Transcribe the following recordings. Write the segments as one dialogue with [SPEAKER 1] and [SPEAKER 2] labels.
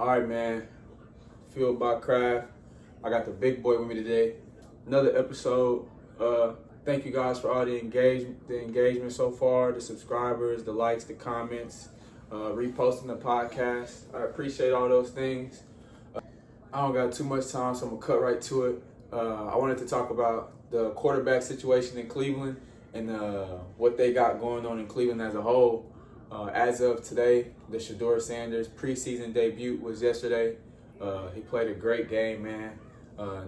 [SPEAKER 1] All right, man. Fueled by Craft. I got the big boy with me today. Another episode. Thank you guys for all the engagement so far, the subscribers, the likes, the comments, reposting the podcast. I appreciate all those things. I don't got too much time, so I'm gonna cut right to it. I wanted to talk about the quarterback situation in Cleveland and what they got going on in Cleveland as a whole. As of today, the Shedeur Sanders preseason debut was yesterday. He played a great game, man.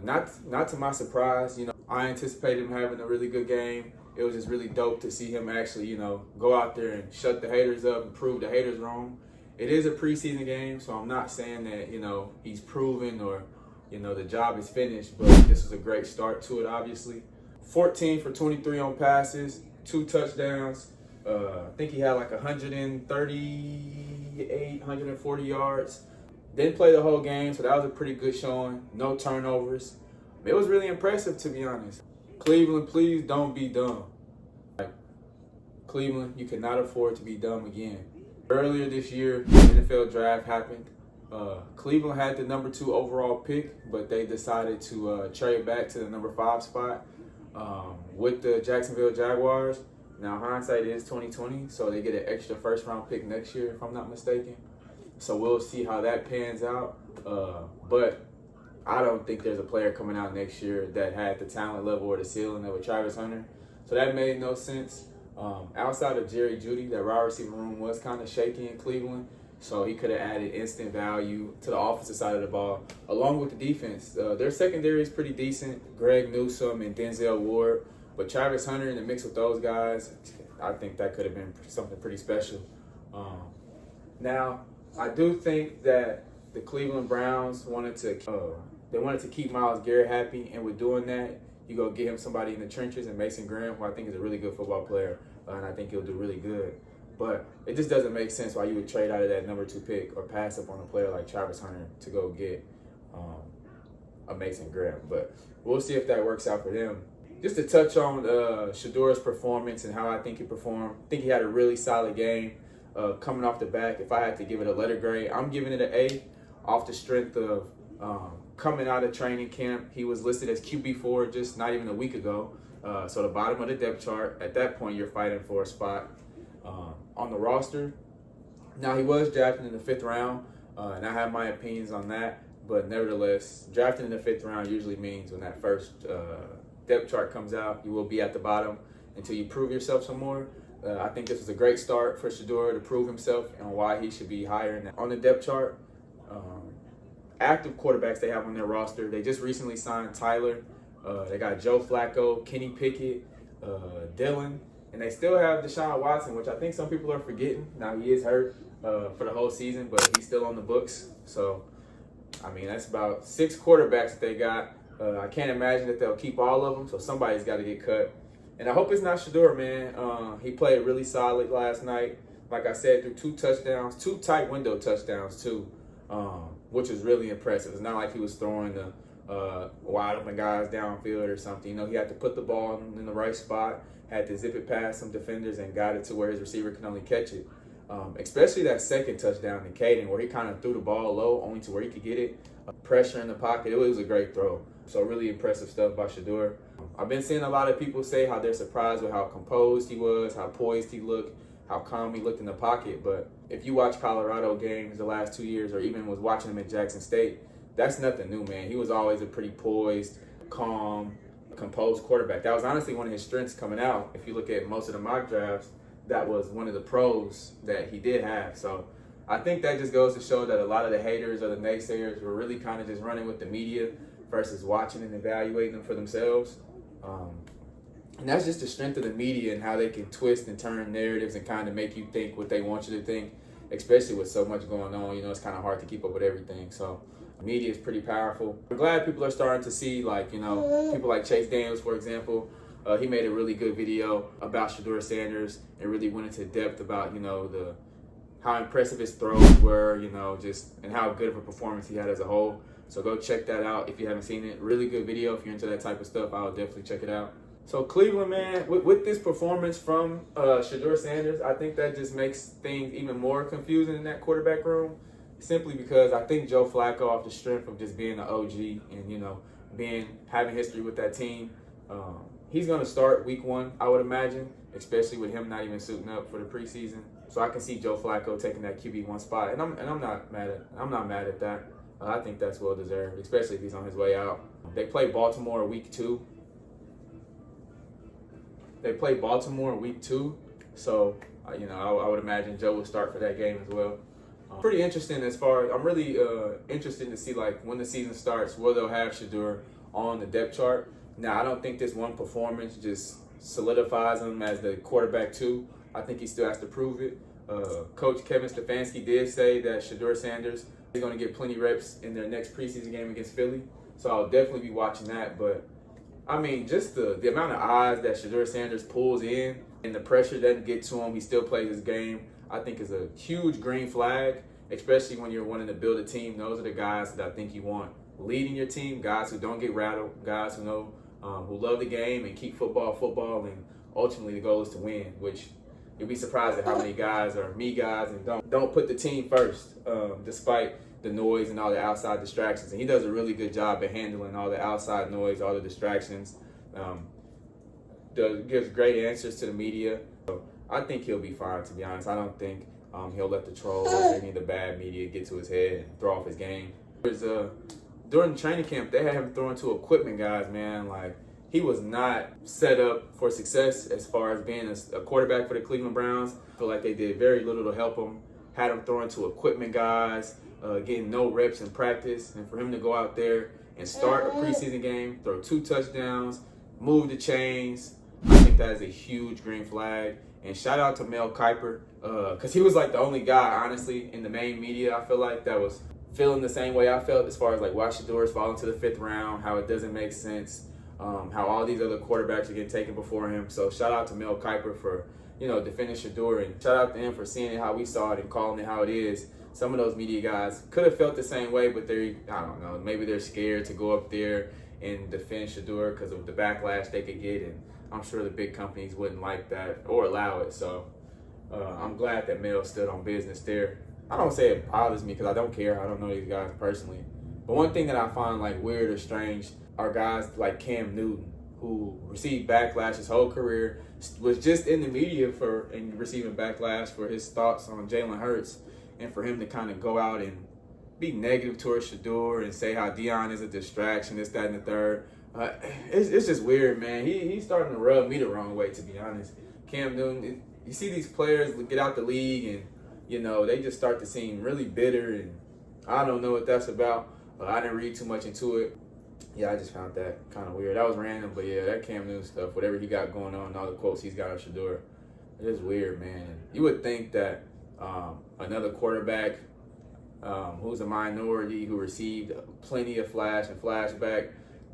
[SPEAKER 1] Not to my surprise, I anticipated him having a really good game. It was just really dope to see him actually, go out there and shut the haters up and prove the haters wrong. It is a preseason game, so I'm not saying that, he's proven or, the job is finished, but this was a great start to it, obviously. 14 for 23 on passes, 2 touchdowns. I think he had like 138, 140 yards. Didn't play the whole game, so that was a pretty good showing. No turnovers. It was really impressive, to be honest. Cleveland, please don't be dumb. Cleveland, you cannot afford to be dumb again. Earlier this year, the NFL draft happened. Cleveland had the number 2 overall pick, but they decided to trade back to the number 5 spot with the Jacksonville Jaguars. Now, hindsight is 2020, so they get an extra first-round pick next year, if I'm not mistaken. So we'll see how that pans out. But I don't think there's a player coming out next year that had the talent level or the ceiling of a Travis Hunter. So that made no sense. Outside of Jerry Jeudy, that wide receiver room was kind of shaky in Cleveland. So he could have added instant value to the offensive side of the ball, along with the defense. Their secondary is pretty decent. Greg Newsome and Denzel Ward. But Travis Hunter in the mix with those guys, I think that could have been something pretty special. Now, I do think that the Cleveland Browns wanted to keep Myles Garrett happy, and with doing that, you go get him somebody in the trenches, and Mason Graham, who I think is a really good football player, and I think he'll do really good. But it just doesn't make sense why you would trade out of that number 2 pick or pass up on a player like Travis Hunter to go get a Mason Graham. But we'll see if that works out for them. Just to touch on Shedeur's performance and how I think he performed, I think he had a really solid game coming off the back. If I had to give it a letter grade, I'm giving it an A off the strength of coming out of training camp. He was listed as QB4 just not even a week ago. So the bottom of the depth chart, at that point, you're fighting for a spot on the roster. Now, he was drafted in the 5th round, and I have my opinions on that. But nevertheless, drafting in the 5th round usually means when that first depth chart comes out, you will be at the bottom until you prove yourself some more. I think this was a great start for Shedeur to prove himself and why he should be higher on the depth chart. Active quarterbacks they have on their roster. They just recently signed Tyler. They got Joe Flacco, Kenny Pickett, Dylan, and they still have Deshaun Watson, which I think some people are forgetting. Now, he is hurt for the whole season, but he's still on the books. So, that's about 6 quarterbacks that they got. I can't imagine that they'll keep all of them, so somebody's got to get cut. And I hope it's not Shedeur, man. He played really solid last night. Like I said, threw 2 touchdowns, 2 tight window touchdowns, too, which was really impressive. It's not like he was throwing the wide open guys downfield or something. He had to put the ball in the right spot, had to zip it past some defenders and got it to where his receiver can only catch it. Especially that second touchdown to Caden, where he kind of threw the ball low only to where he could get it. Pressure in the pocket. It was a great throw. So really impressive stuff by Shedeur. I've been seeing a lot of people say how they're surprised with how composed he was, how poised he looked, how calm he looked in the pocket. But if you watch Colorado games the last 2 years, or even was watching him at Jackson State, that's nothing new, man. He was always a pretty poised, calm, composed quarterback. That was honestly one of his strengths coming out. If you look at most of the mock drafts, that was one of the pros that he did have. So I think that just goes to show that a lot of the haters or the naysayers were really kind of just running with the media versus watching and evaluating them for themselves. And that's just the strength of the media and how they can twist and turn narratives and kind of make you think what they want you to think, especially with so much going on. It's kind of hard to keep up with everything. So media is pretty powerful. I'm glad people are starting to see, people like Chase Daniels, for example. He made a really good video about Shedeur Sanders and really went into depth about, how impressive his throws were, and how good of a performance he had as a whole. So go check that out if you haven't seen it. Really good video. If you're into that type of stuff, I'll definitely check it out. So Cleveland, man, with this performance from Shedeur Sanders, I think that just makes things even more confusing in that quarterback room. simply because I think Joe Flacco, off the strength of just being an OG and having history with that team, he's going to start week 1, I would imagine, especially with him not even suiting up for the preseason. So I can see Joe Flacco taking that QB1 spot, and I'm not mad at that. I think that's well deserved, especially if he's on his way out. They play Baltimore week 2. So I would imagine Joe will start for that game as well. Pretty interesting as far as I'm really interested to see like when the season starts, where they'll have Shedeur on the depth chart. Now I don't think this one performance just solidifies him as the quarterback 2. I think he still has to prove it. Coach Kevin Stefanski did say that Shedeur Sanders is going to get plenty reps in their next preseason game against Philly, so I'll definitely be watching that. But I mean, just the amount of eyes that Shedeur Sanders pulls in and the pressure doesn't get to him, he still plays his game, I think is a huge green flag, especially when you're wanting to build a team. Those are the guys that I think you want leading your team, guys who don't get rattled, guys who know, who love the game and keep football, and ultimately the goal is to win, which you'll be surprised at how many guys are me guys and don't put the team first, despite the noise and all the outside distractions. And he does a really good job at handling all the outside noise, all the distractions. Gives great answers to the media. So I think he'll be fine, to be honest. I don't think he'll let the trolls or any of the bad media get to his head and throw off his game. During training camp, they had him throwing to equipment guys, man. Like, he was not set up for success as far as being a quarterback for the Cleveland Browns. I feel like they did very little to help him. Had him throwing to equipment guys, getting no reps in practice. And for him to go out there and start a preseason game, throw 2 touchdowns, move the chains, I think that is a huge green flag. And shout out to Mel Kiper, because he was like the only guy, honestly, in the main media, I feel like, that was feeling the same way I felt as far as like why Shedeur is falling to the 5th round, how it doesn't make sense, how all these other quarterbacks are getting taken before him. So shout out to Mel Kiper for, defending Shedeur, and shout out to him for seeing it how we saw it and calling it how it is. Some of those media guys could have felt the same way, but I don't know, maybe they're scared to go up there and defend Shedeur because of the backlash they could get, and I'm sure the big companies wouldn't like that or allow it. So I'm glad that Mel stood on business there. I don't say it bothers me because I don't care. I don't know these guys personally. But one thing that I find like weird or strange are guys like Cam Newton, who received backlash his whole career, was just in the media and receiving backlash for his thoughts on Jalen Hurts, and for him to kind of go out and be negative towards Shedeur and say how Deion is a distraction, this, that, and the third. It's just weird, man. He's starting to rub me the wrong way, to be honest. Cam Newton, you see these players get out the league and, they just start to seem really bitter, and I don't know what that's about. I didn't read too much into it. Yeah, I just found that kind of weird. That was random, but yeah, that Cam Newton stuff, whatever he got going on, all the quotes he's got on Shedeur, it is weird, man. And you would think that another quarterback who's a minority, who received plenty of flash and flashback,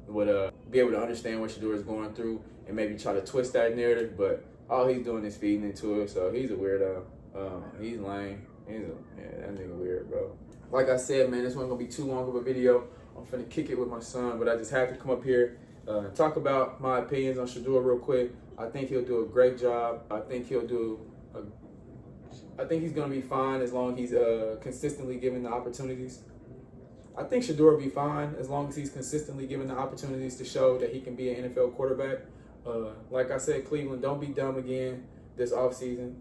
[SPEAKER 1] would be able to understand what Shedeur is going through and maybe try to twist that narrative, but all he's doing is feeding into it, so he's a weirdo. He's lame. That nigga weird, bro. Like I said, man, this wasn't gonna be too long of a video. I'm finna kick it with my son, but I just had to come up here and talk about my opinions on Shedeur real quick. I think he'll do a great job. I think he's gonna be fine as long as he's consistently given the opportunities. I think Shedeur will be fine as long as he's consistently given the opportunities to show that he can be an NFL quarterback. Like I said, Cleveland, don't be dumb again this offseason.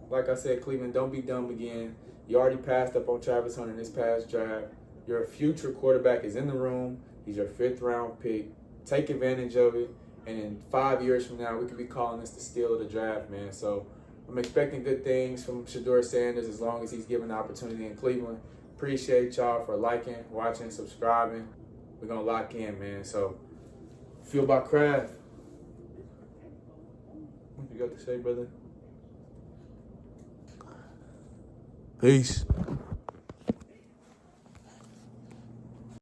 [SPEAKER 1] Like I said, Cleveland, don't be dumb again. You already passed up on Travis Hunter in this past draft. Your future quarterback is in the room. He's your 5th round pick. Take advantage of it. And in 5 years from now, we could be calling this the steal of the draft, man. So I'm expecting good things from Shedeur Sanders as long as he's given the opportunity in Cleveland. Appreciate y'all for liking, watching, subscribing. We're going to lock in, man. So, feel about Kraft. What you got to say, brother?
[SPEAKER 2] Peace.